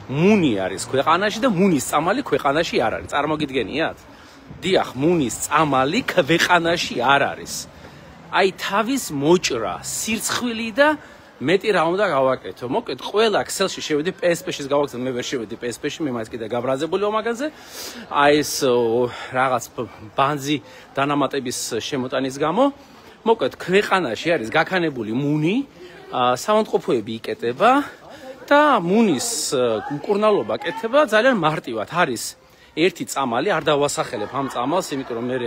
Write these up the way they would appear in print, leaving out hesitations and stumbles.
მუნი არის ქვეყანაში და მუნის წამალი ქვეყანაში არ არის. წარმოგიდგენიათ? დიახ, მუნის წამალი ქვეყანაში არ არის. აი თავის მოჭრა, სირცხვილი და მეტი რა უნდა გავაკეთო. მოკლედ ყველა Excel-ში შევედი, PSP-შიც გავაკეთე, მე ვერ შევედი PSP-ში, მე მაინც კიდე გაბრაზებული ვარ მაგაზე. აი ეს რაღაც ბანძი დანამატების შემოტანის გამო, მოკლედ ქვეყანაში არის გაქანებული მუნი, სამონტყოფოები იკეტება და მუნის მკურნალობა კეთება ძალიან მარტივად. არის ერთი წამალი, არ დავასახელებ ამ წამალს, იმიტომ რომ მე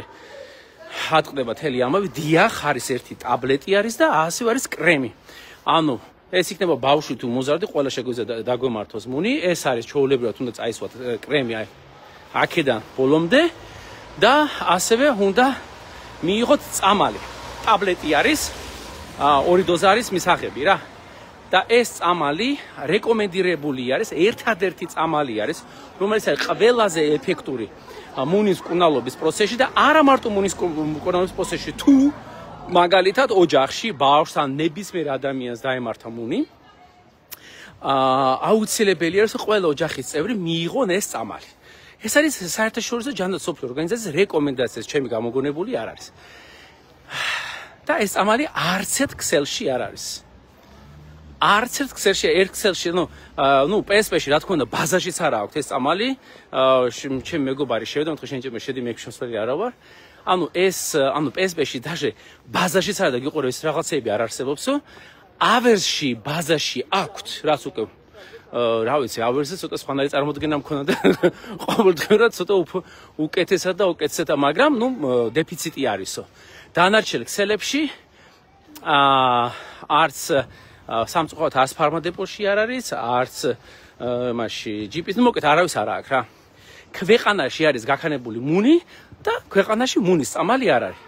ატყდება თელი ამბავი. დიახ, არის ერთი ტაბლეტი არის და ასევე არის კრემი. ანუ ეს იქნება ბავშვი თუ მოზარდი, ყველა შეგვიძლია დაგვემართოს მუნი. ეს არის ჩვეულებრივად უნდა წაისვათ კრემი აი აქედან ბოლომდე და ასევე უნდა მიიღოთ წამალი. ტაბლეტი არის, ორი დოზა არის მისაღები რა. და ეს წამალი რეკომენდირებული არის, ერთადერთი წამალი არის, რომელიც არის ყველაზე ეფექტური მუნის მკურნალობის პროცესში და არა მარტო მუნის მკურნალობის პროცესში, თუ მაგალითად ოჯახში ბავშვს ან ნებისმიერ ადამიანს დაემართა მუნი, აუცილებელია რომ ყველა ოჯახის წევრი მიიღონ ეს წამალი. ეს არის საერთაშორისო ჯანდაცვის მსოფლიო ორგანიზაციის რეკომენდაციას, ჩემი გამოგონებული არ არის. და ეს წამალი არც ერთ ქსელში არ არის. არც ერთ ქსელში, ერთ ქსელში, ნუ PSP-ში რა თქმა უნდა ბაზაშიც არ აქვს ეს წამალი. ჩემი მეგობარი შევიდა, მე შენ შედი მე შემსვლელი არა ვარ. ანუ PSP-ში даже ბაზაშიც არა და გიყურე ეს რაღაცეები არ არსებობსო. ავერსში, ბაზაში აქვთ, რაც უკვე რა ვიცი, ავერსზე ცოტა სხვანაირი წარმოდგენა მქონდა და ყოველდღიურად ცოტა უკეთესად და უკეთესად, მაგრამ ნუ დეფიციტი არისო. დანარჩენ ქსელებში არც სამწუხაროდ არც ფარმადეპოში არ არის, არც მასში ჯიპის, ნუ მოკეთ არავის არ აქვს რა. ქვეყანაში არის გაქანებული მუნი და ქვეყანაში მუნის წამალი არ არის.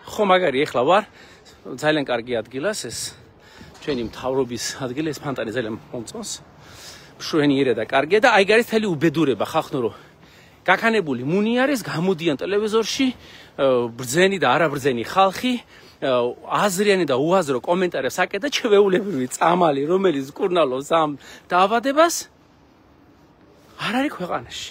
ხო მაგარი ეხლა ვარ ძალიან კარგი ადგილას ეს ჩვენი მთავრობის ადგილი, ეს ფანტანი ძალიან მომწონს. მშვენიერია და კარგია და აი გარის თელი უბედურება ხახნო რომ გაქანებული მუნი არის, გამოდიან ტელევიზორში ბრძენი და არაბრძენი ხალხი, აზრიანი და უაზრო კომენტარებს აკეთა ჩვეულებრივი წამალი, რომელიც მკურნალობს ამ დაავადებას, არ არის ქვეყანაში.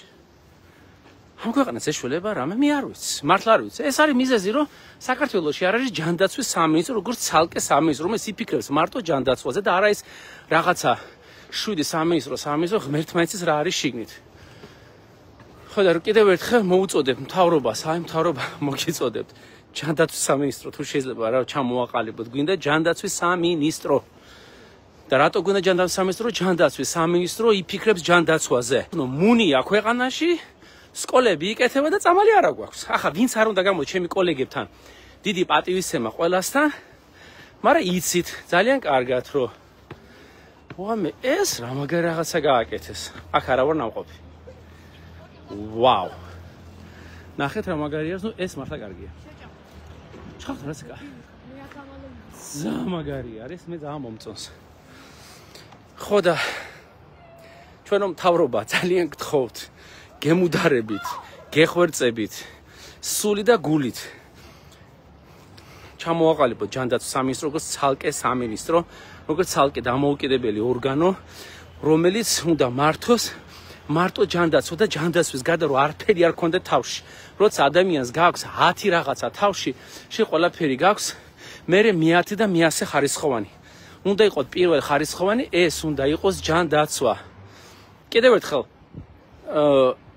ამ ქვეყანას ეშველება რამე მე არ ვიცი, მართლა არ ვიცი. ეს არის მიზეზი, რომ საქართველოში არ არის ჯანდაცვის სამინისტრო, როგორც ცალკე სამინისტრო, რომელიც იფიქრებს მარტო ჯანდაცვაზე და არა ის რაღაცა 7 სამინისტრო ღმერთმაიცის რა არის შიგნით. ხო და კიდევ ერთხელ მოუწოდებ მთავრობას, აი მთავრობა მოგიწოდებთ. ჯანდაცვის სამინისტრო თუ შეიძლება რა ჩამოაყალიბოთ, გვინდა ჯანდაცვის სამინისტრო. და რატო გვინდა ჯანდაცვის სამინისტრო? ჯანდაცვის სამინისტრო იფიქრებს ჯანდაცვაზე. ნუ მუნია ქვეყანაში, სკოლები იკეთება და წამალი არა გვაქვს. ახლა ვინც არ უნდა გამოჩ ჩემი კოლეგებთან დიდი პატივისცემა ყველასთან, მაგრამ იცით ძალიან კარგად რომ ვამე ეს რა მაგარი რაღაცა გააკეთეს. აქ არა ვარ ნამყოფი. ვაუ. ნახეთ რა მაგარია, ნუ ეს მართლა კარგია. ჩხავთ რა ზეკა. ზა მაგარი არის, მე ძალიან მომწონს. ხო და ჩვენ რომ მთავრობა ძალიან გთხოვთ, გემუდარებით, გეხვერწებით, სული და გულით. ჩამოაყალიბოთ ჯანდაცვის სამინისტრო, როგორც ცალკე სამინისტრო, როგორც ცალკე დამოუკიდებელი ორგანო, რომელიც უნდა მართოს მარტო ჯანდაცვა და ჯანდაცვის გარდა რომ არაფერი არ ქონდა თავში. როცა ადამიანს გაქვს 10 რაღაცა თავში, შენ ყველაფერი გაქვს, მერე მე-10 და მე-100 ხარისხოვანი. უნდა იყოს პირველ ხარისხოვანი, ეს უნდა იყოს ჯანდაცვა. კიდევ ერთხელ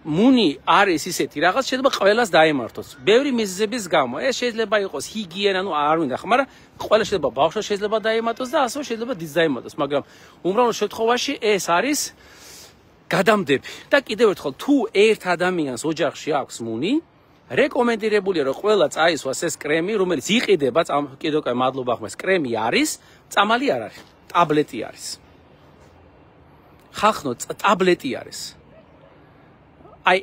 მუნი არის ისეთი რაღაც, შეიძლება ყველას დაემართოს. ბევრი მიზეზების გამო. ეს შეიძლება იყოს ჰიგიენა, ნუ არ მინდა ხა, მაგრამ ყველა შეიძლება ბავშვს შეიძლება დაემატოს და ასევე შეიძლება დიდს დაემატოს, მაგრამ უმრავლეს შემთხვევაში ეს არის გადამდები. და კიდევ ერთხელ, თუ ერთ ადამიანს ოჯახში აქვს მუნი, რეკომენდირებულია რომ ყველა წაისვას ეს კრემი, რომელიც იყიდება, კიდევ კაი მადლობა ხმას, კრემი არის, წამალი არ არის, ტაბლეტი არის. ხახნო, ტაბლეტი არის. აი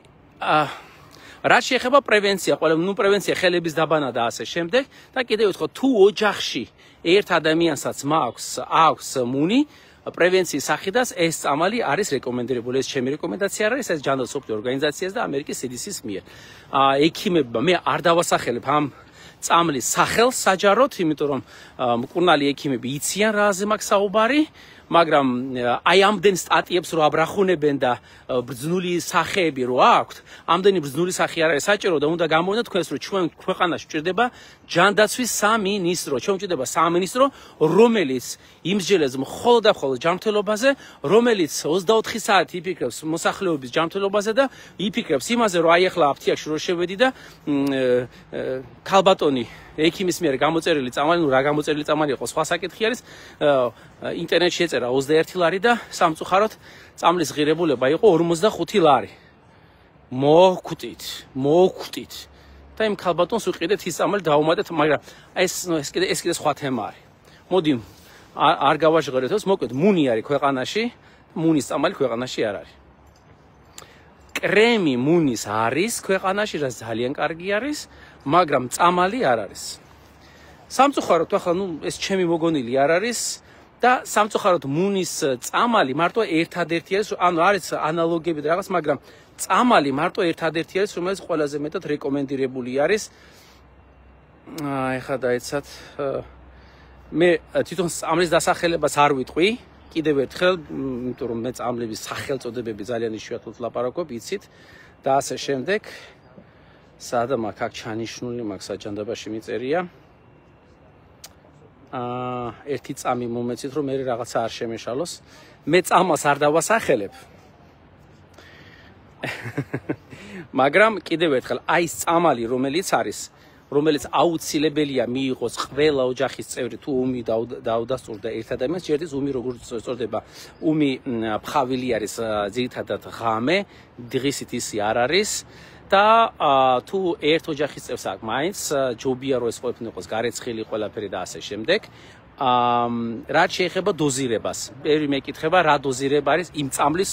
რაც შეეხება პრევენცია, პრევენცია ხელების დაბანა და ასე შემდეგ და კიდევ ერთხელ თუ ოჯახში ერთ ადამიანსაც აქვს მუნი, პრევენციის სახიდას ეს წამალი არის რეკომენდირებული, ეს ჩემი რეკომენდაცია არის, ეს ჯანდაცვის მსოფლიო ორგანიზაციას და ამერიკის CDC-ის მიერ. ექიმებმა მე არ დავასახელებ ამ წამლის სახელს საჯაროდ, იმიტომ რომ მკურნალი ექიმები იციან რაზე მაქვს საუბარი, მაგრამ აი ამდენ სტატიებს რო აბრახუნებენ და ბრძნული სახეები რო აქვთ, ამდენი ბრძნული სახე არ არის საჭირო და უნდა გამოვიდეთ თქვენს რომ ჩვენ ქვეყანაში ჭირდება ჯანდაცვის სამინისტრო, ჩვენ ჭირდება სამინისტრო, რომელიც იმსჯელებს მხოლოდ და მხოლოდ ჯანმრთელობაზე, რომელიც 24 საათი იფიქრებს მოსახლეობის ჯანმრთელობაზე და იფიქრებს იმაზე, რომ აი ახლა აფთიაქში რო შევედი და ქალბატონი ექიმის მიერ გამოწერილი წამალი, ნუ რა გამოწერილი წამალი იყო, სხვა საკითხი არის, ინტერნეტში ეწერა 21 ლარი და სამწუხაროდ წამლის ღირებულება იყო 45 ლარი. მოგვკვდით. და იმ ქალბატონს ვიყიდეთ ის წამალი დავუმატეთ, მაგრამ ეს კიდე სხვა თემა არის. მოდი არ გავაჟღერეთ, მოკლედ მუნი არის ქვეყანაში, მუნის წამალი ქვეყანაში არ არის. კრემი მუნის არის ქვეყანაში, რაც ძალიან კარგი არის, მაგრამ წამალი არ არის. სამწუხაროდ ახლა ეს ჩემი მოგონილი არ არის და სამწუხაროდ მუნის წამალი მარტო ერთადერთი არის, ანუ არის ანალოგები და რაღაც, მაგრამ წამალი მარტო ერთადერთი არის, რომელიც ყველაზე მეტად რეკომენდირებული არის. ეხლა დაეცათ მე თვითონ წამლის დასახელებას არ ვიტყვი, კიდევ ერთხელ, იმიტომ რომ მე წამლების სახელწოდებები ძალიან იშვიათად ვლაპარაკობ, იცით და ასე შემდეგ. სადა მაგ აქ ჩანიშნული, მაგ საჯანდაბაში მიწერია. ერთი წამი მომეცით, რომ მე რაღაცა არ შემეშალოს. მე წამას არ დავასახელებ. მაგრამ კიდევ ერთხელ, აი ეს წამალი, რომელიც აუცილებელია მიიღოს ყველა ოჯახის წევრი, თუ ომი დაუდასტურდა ერთ ადამიანს, ჯერდის ომი როგორც წოდება, ომი ფხავილი არის ძირითადად ღამე, დღისით ისი არ არის. და თუ ერთ ოჯახის წევს აქვს მაინც ჯობია რომ ეს ყველაფერი იყოს გარეცხილი ყველაფერი და ასე შემდეგ. რაც შეეხება დოზირებას, ბევრი მეკითხება რა დოზირება არის იმ წამლის,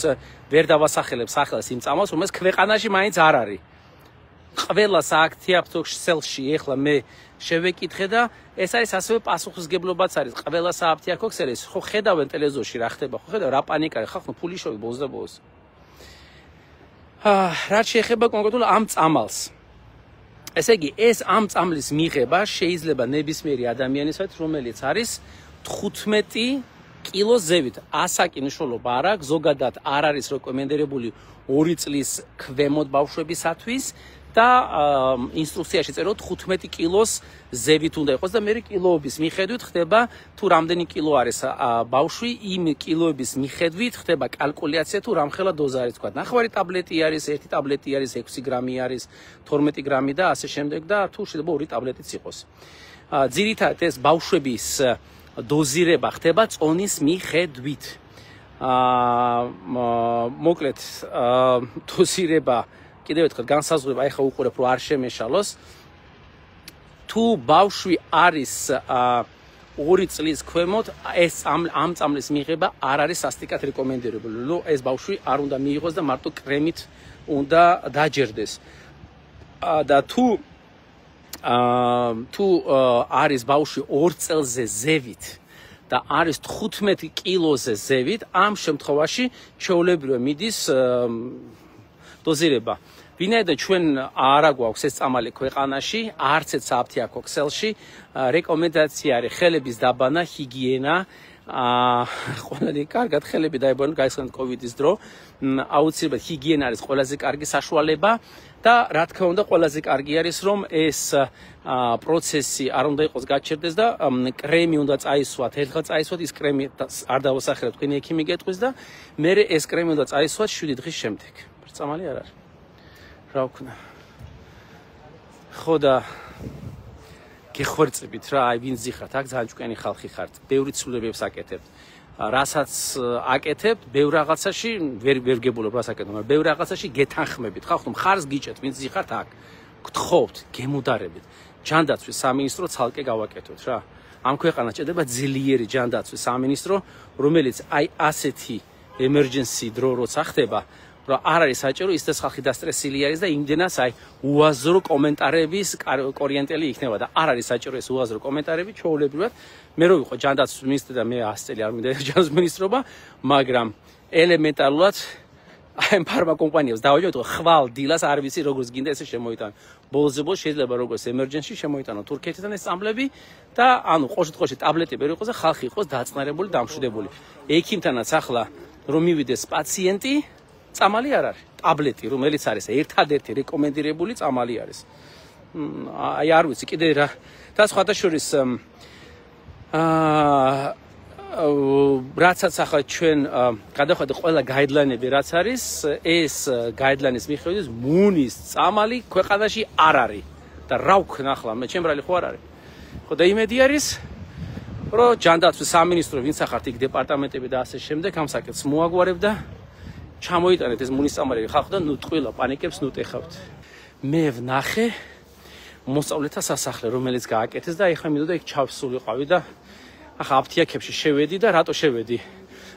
ვერ დავასახელებ სახელს იმ წამალს, რომელიც ქვეყანაში მაინც არ არის. ყველა სააფთიაქო-ქსელში ეხლა მე შევეკითხე და ეს არის ასევე პასუხისგებლობაც არის. ყველა სააფთიაქო-ქსელის ხო ხედავენ ტელევიზორში რა ხდება, ხო ხედავ რა პანიკა, ხახნო ფული შოვი ბოლოს და ბოლოს. რაც შეეხება კონკრეტულად ამ წამალს. ესე იგი, ეს ამ წამლის მიღება შეიძლება ნებისმიერი ადამიანისათვის, რომელიც არის 15 კილოს ზევით. ასაკი მნიშვნელობა არ აქვს, ზოგადად არ არის რეკომენდირებული 2 წლის ქვემოთ ბავშვებისათვის და ინსტრუქციაში წეროთ 15 კილოს ზევით უნდა იყოს და მე კილოების მიხედვით ხდება თუ რამდენი კილო არის ბავშვი, იმ კილოების მიხედვით ხდება კალკულაცია თუ რამხელა დოზა არის, თქვა. 9 ტაბლეტი არის, 1 ტაბლეტი არის, 6 გრამი არის, 12 გრამი და ასე შემდეგ და თუ შეიძლება 2 ტაბლეტიც იყოს. ძირითადად ეს ბავშვების დოზირება ხდება წონის მიხედვით. მოკლედ დოზირება კიდევ ერთხელ განსაზღვრება, ეხლა უყურებ რომ არ შემეშალოს. თუ ბავშვი არის 2 წლის ქვემოთ, ეს ამ წამლის მიღება არ არის სასტიკად რეკომენდირებული. ეს ბავშვი არ უნდა მიიღოს და მარტო კრემით უნდა დაჯერდეს. და თუ არის ბავშვი 2 წელზე ზევით და არის 15 კილოზე ზევით, ამ შემთხვევაში ჩვეულებრივ მიდის დოზირება. ვინაიდან ჩვენ არ აგვაქვს ეს წამალი ქვეყანაში, არც ერთ სააფთიაქო-ქსელში, რეკომენდაცია არის ხელების დაბანა, ჰიგიენა, ყველანი კარგად ხელები დაიბანონ, გაიხსენოთ კოვიდის დრო, აუცილებლად ჰიგიენა არის ყველაზე კარგი საშუალება და რა თქმა უნდა ყველაზე კარგი არის რომ ეს პროცესი არ უნდა იყოს გაჩერდეს და კრემი უნდა წაისვათ, ერთხელ წაისვათ, ის კრემი არ დავასახელებ, თქვენი ექიმი გეტყვის და მე ეს კრემი უნდა წაისვათ 7 დღის შემდეგ. წამალი არ არის. რა ვქნა. ხო და გეხორწებით რა, აი ვინ ზიხართ, აქ ძალიან ჭკვიანი ხალხი ხართ, ბევრი ცვლილებებს აკეთებთ. რასაც აკეთებთ, ბევრ რაღაცაში ვერ გებულობ რას აკეთებ, მაგრამ ბევრ რაღაცაში გეთანხმებით. ხახ თუ მხარს გიჭერთ, ვინ ზიხართ აქ. გთხოვთ, გემუდარებით. ჯანდაცვის სამინისტრო ცალკე გავაკეთოთ რა. ამ ქვეყანას ჭირდება ძლიერი ჯანდაცვის სამინისტრო, რომელიც აი ასეთი emergency დრო როცა ხდება, რომ არ არის საჭირო ის და ხალხი დასტრესილი არის და იმდენას აი უაზრო კომენტარების კორიენტელი იქნება და არ არის საჭირო ეს უაზრო კომენტარები ჩვეულებრივად. მე რო ვიყო ჯანდაცვის მინისტრი და მე 100 წელი არ მინდა ჯანდაცვის მინისტრობა, მაგრამ ელემენტარულად აი ფარმა კომპანიებს დავაჯეროთ, ხვალ დილას არ ვიცი როგორც გინდა ესე შემოიტანო. ბოლოს შეიძლება როგორც emergency შემოიტანო თურქეთიდან ეს წამლები და ანუ ყოველდღიურში ტაბლეტები არ იყოს და ხალხი იყოს დაწნარებული, დამშვიდებული. ექიმთანაც ახლა რომ მივიდეს პაციენტი, წამალი არ არის. ტაბლეტი, რომელიც არის ერთადერთი რეკომენდირებული წამალი არის. აი არ ვიცი კიდე რა და სხვადასხვის რაცაც ახლა ჩვენ გადავხედეთ ყველა გაიდლაინები რაც არის ეს გაიდლაინის მიხედვით მუნის წამალი ქვეყანაში არ არის და რა ვქნა ახლა მე ჩემბრალი ხო არ არის ხო და იმედი არის რომ ჯანდაცვის სამინისტრო ვინც ახართ იქ დეპარტამენტები და ასე შემდეგ ამ საკითხს მოაგვარებ და ჩამოიტანეთ ეს მუნის წამალი ხალხო და ნუ ტყილა პანიკებს ნუ ტეხავთ მე ვნახე მოსწავლეთა სასახლე რომელიც გააკეთეს და ეხლა მინდოდა იქ ჩავსულიყავი და ახლა აფთიაქებში შევედი და რატო შევედი?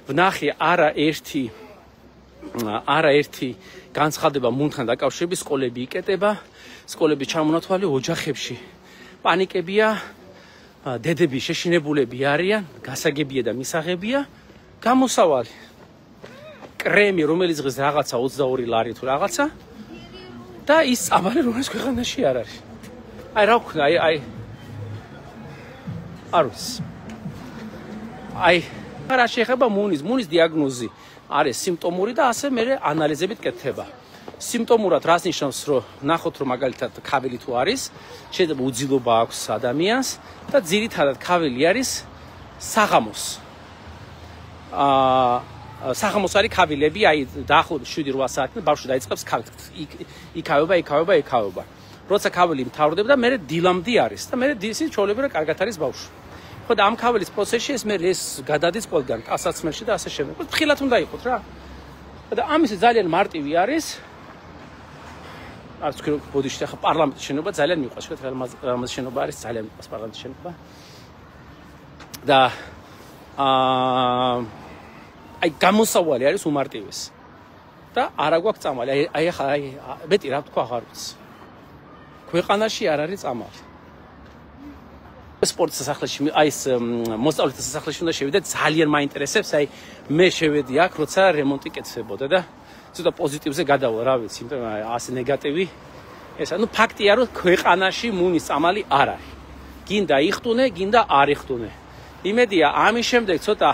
ვნახე არაერთი განცხადება მუნთან დაკავშირებით სკოლები იკეტება, სკოლები ჩამონათვალე ოჯახებში. პანიკებია, დედები შეშინებულები არიან, გასაგებია და მისაღებია, გამოსავალი. კრემი რომელიც დღეს რაღაცა 22 ლარი თუ რაღაცა და ის წამალი რომელიც ქვეყანაში არ არის. აი რა ვქნა, აი არ ვიცი. აი, რა შეეხება მუნის დიაგნოზი არის სიმპტომური და ასე მე ანალიზებით კეთდება. სიმპტომურად რას ნიშნავს, რომ ნახოთ რომ მაგალითად ქავილი თუ არის, შეიძლება უძილობა აქვს ადამიანს და ძირითადად ქავილი არის საღამოს. საღამოს არის ქავილები, აი დაახლოებით 7-8 საათი ბავშვი დაიწყებს ქავით. იქავება. როცა ქავილი მთავრდება და მე დილამდე არის და მე დილის ჩოლები რა კარგად არის ბავშვი. ხო და ამ ქავილის პროცესში ეს მე ეს გადადის ყველგან კასაცმელში და ასე შემდეგ. ფრთხილად უნდა იყოთ რა. და ამისი ძალიან მარტივი არის. არც ვქრო ბოდიში ახლა პარლამენტის შენობა ძალიან მიყვარს, შეგეთ რამაც შენობა არის ძალიან მიყვარს პარლამენტის შენობა. და აი გამოსავალი არის უმარტივესი. და არა გვაქვს წამალი. აი ახლა აი მეტი რა თქვა აღარ ვიცი. ქვეყანაში არ არის წამალი. სპორტის სასახლეში აი ეს მოსწავლეთა სასახლეში უნდა შევიდე ძალიან მაინტერესებს აი მე შევედი აქ როცა რემონტი კეთდებოდა და ცოტა პოზიტივზე გადავალ რა ვიცი იმიტომ ასე ნეგატივი ეს ანუ ფაქტია რომ ქვეყანაში მუნის წამალი არ არის გინდა იხტუნე გინდა არ იხტუნე იმედია ამის შემდეგ ცოტა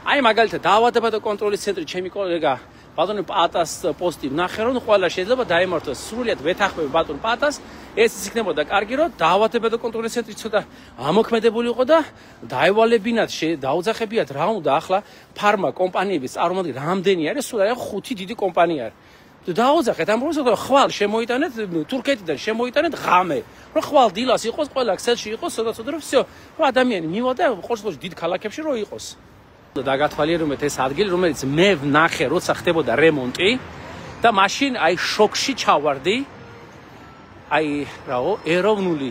აი მაგალითად დაავადებათა და კონტროლის ცენტრი ჩემი კოლეგა ბატონი პატას პოსტი ვნახე რომ ყველა შეიძლება დაემართოს სრულიად ვეთანხმები ბატონ პატას ეს იქნებოდა კარგი რომ დაავადებათა და კონტროლის ცენტრი ცოტა ამოქმედებული იყო და დაევალებინათ დაუძახებიათ რა უნდა ახლა ფარმა კომპანიების წარმომადგენლები რამდენი არის სულ აი 5 დიდი კომპანია არის დაუძახეთ ამ პროცესს ხვალ შემოიტანეთ თურქეთიდან შემოიტანეთ ღამე რომ ხვალ დილას იყოს ყველა ქსელში იყოს ცოტა რომ всё რომ ადამიანი მივა და ყოველთვის დიდ ქალაქებში რომ იყოს დაგათვალიერებთ ეს ადგილი რომელიც მე ვნახე როცა ხდებოდა რემონტი და მაშინ აი შოქში ჩავარდი აი რაო ეროვნული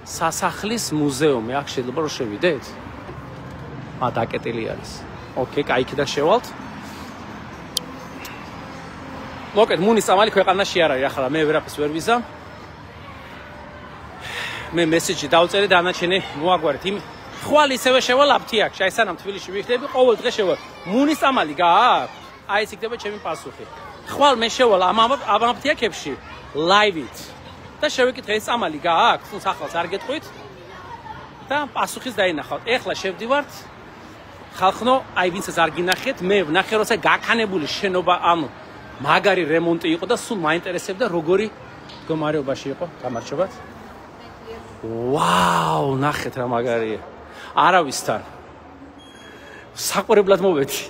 სასახლის მუზეუმი აქ შეიძლება რომ შევიდეთ დაკეტილი არის ოკეი კაი იქიდან შევალთ მოკეთ მუნის წამალი ქვეყანაში არ არის ახლა მე ვერაფერს ვერ ვიზამ მე მესეჯი დავწერე დანარჩენი მოაგვარეთ იმ ხვალ ისევე შევალ აფთიაქში აი სანამ თბილისში ვიხდები ყოველ დღე შევალ მუნის წამალი გააქვს აი ეს იქნება ჩემი პასუხი ხვალ მე შევალ ამ აფთიაქებში ლაივით და შევეკითხე ეს წამალი გააქვს თუ სახელს არ გეტყვით და პასუხის დაინახავთ ეხლა შევდივართ ხალხნო აი ვინცაც არ გინახეთ მე ვნახე როცა გაქანებული შენობა ანუ მაგარი რემონტი იყო და სულ მაინტერესებდა როგორი მდგომარეობაში იყო გამარჯობათ ვაუ ნახეთ რა მაგარია არავისთან საყვარებლად მოვედი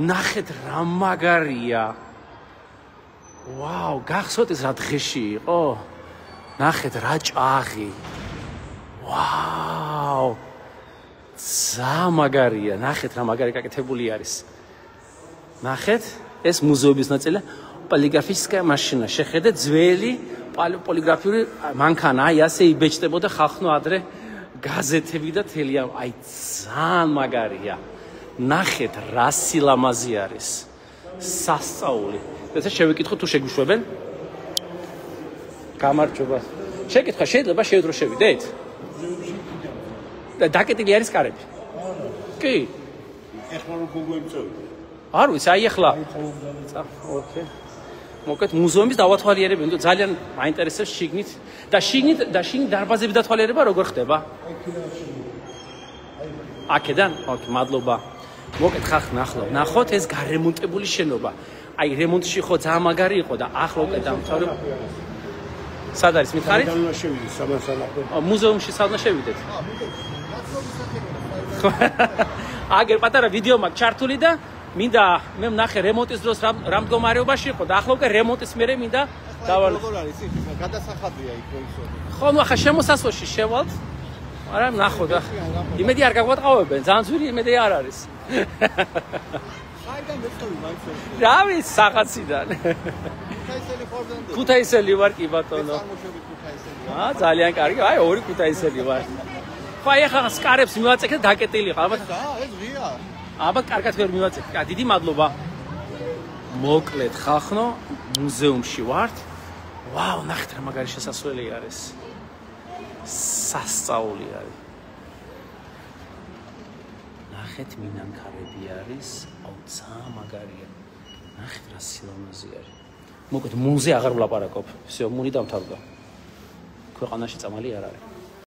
ნახეთ რა მაგარია ვაუ გახსოვთ ეს რა დღეში იყო ნახეთ რა ჭაღი ვაუ ზა მაგარია ნახეთ რა მაგარი გაკეთებული არის ნახეთ ეს მუზეუმის ნაწილია პოლიგრაფიისკა მაშინა შეხედეთ ძველი პოლიგრაფიული მანქანა აი ასე იბეჭდებოდა ხალხნო ადრე გაზეთები და თელია აი ძალიან მაგარია ნახეთ რა სილამაზე არის სასწაული და შევეკითხო თუ შეგვიშვებენ გამარჯობა შეკითხა შეიძლება შევდრო შევიდეთ და დაკეტილი არის კარები კი ეხლა რომ გუგლი წევი არ ვიცი, აი ახლა. ოკეი. მოკეთ მუზეუმის დავათვალიერებენ, თუ ძალიან მაინტერესებს შიგნით და შიგნით დარბაზების დათვალიერება როგორ ხდება? აქედან? ოკეი, მადლობა. მოკეთ ხახ ნახოთ ეს გარემონტებული შენობა. აი რემონტში ხო ძალიან მაგარი იყო და ახლა უკვე დამთავრდა. სად არის მითხარით? მუზეუმში სადღა შევიდეთ. აგერ პატარა ვიდეო მაქვს ჩართული და მინდა მე ვნახე რემონტის დროს რა მდგომარეობაში იყო და ახლა უკვე რემონტის მერე მინდა დავალ. როგორ არის ის გადასახადია იქ ისო. ხო, ნუ ახლა შემოსასვლელში შევალთ. არა, ნახო და იმედი არ გაგვატყავებენ, ძალიან ძვირი იმედი არ არის. საიდან მეწოვი მაინც. რა ვიცი, საღაციდან. ქუთაისელი ხორდანდა. ქუთაისელი ვარ კი ბატონო. ძალიან კარგი, აი ორი ქუთაისელი ვარ. ხო, აი ახლა სკარებს მივაწექე და დაკეტილი ხარ, ალბათ. ეს ღია. ალბათ კარგად ვერ მივაწექე. დიდი მადლობა. მოკლედ ხახნო, მუზეუმში ვართ. ვაუ, ნახეთ რა მაგარი შესასვლელი არის. სასწაული არის. ნახეთ მინანქარები არის, აუ ძალიან მაგარია. ნახეთ რა სილამაზე არის. მოკლედ მუნზე აღარ ვლაპარაკობ. всё, მუნი დამთავრდა. ქვეყანაში წამალი არ არის.